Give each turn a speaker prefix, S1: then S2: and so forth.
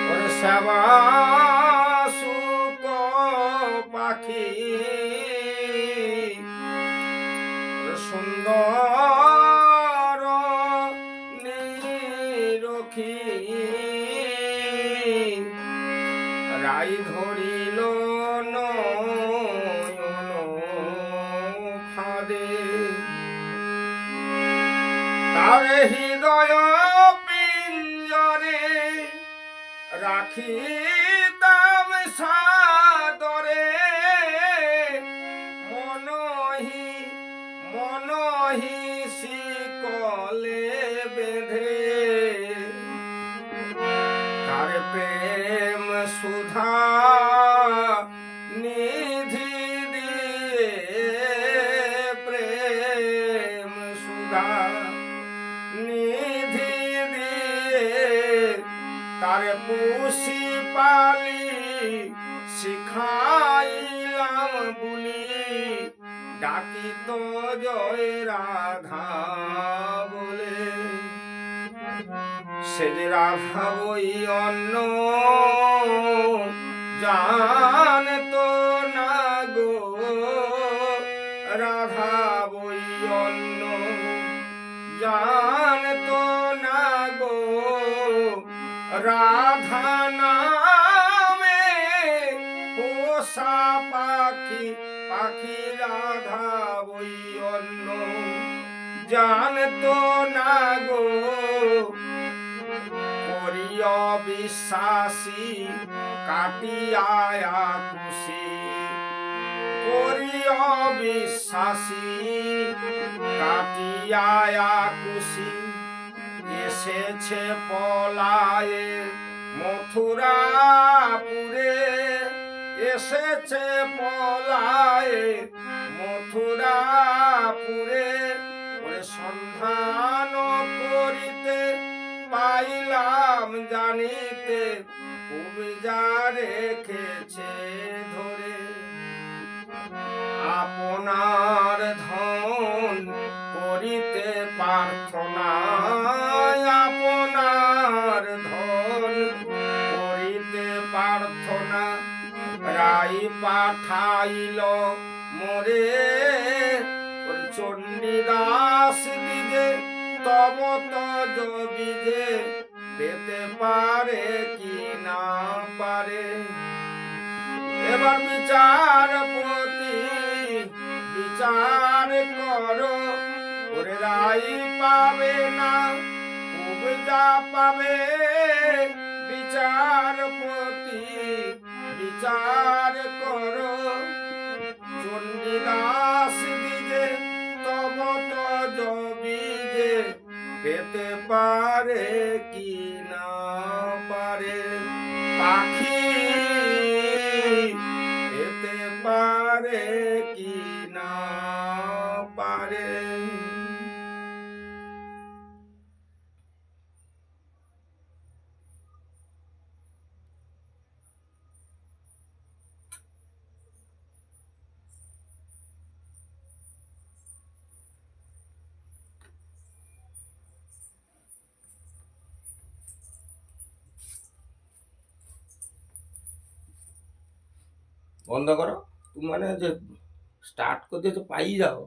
S1: ওরে শ্যামা শুক পাখি সুন্দর নিরখি রাই ধরিল নয়ন ফাঁদে তার হৃদয় পিঞ্জরে রাখিতাম সাদরে মনহি শিকলে বেঁধে তার প্রেম সুধা নিধি দিয়ে প্রেম সুধা নিধি দিয়ে তার পুষি পালি শিখাইলাম বুলি ডাকিত জয় রাধা বলে সে যে রাধা বই অন্য জানতো না গো রাধা বই অন্য জানতো না গো রাধা নামে পোষা পাখি পাখি রাধা বই অন্য জানতো না গো করিয়া বিশ্বাসী কাটিয়া খুশি করিয়া বিশ্বাসী কাটিয়া খুশি এসেছে পলায়ে মথুরাপুরে এসেছে পলায়ে মথুরাপুরে ওরে সন্ধান করিতে পাইলাম জানিতে কবিজা রেখেছে ধরে আপনার ধন করিতে প্রার্থনা আপনার ধন করিতে প্রার্থনা রাই পাঠাইল মোরে চণ্ডীদাস দিজে তব তজ বিজে পেতে পারে কি না পারে এবার বিচারপতি বিচার করো ওরে রাই পাবে না কবিজা পাবে বিচারপতি বিচার করো চণ্ডীদাস দিজে তব তজ বিজে পেতে পারে কি না পারে পাখি পেতে পারে কি না পারে। বন্ধ করো তুমি মানে যে স্টার্ট করতে তো পাই যাও।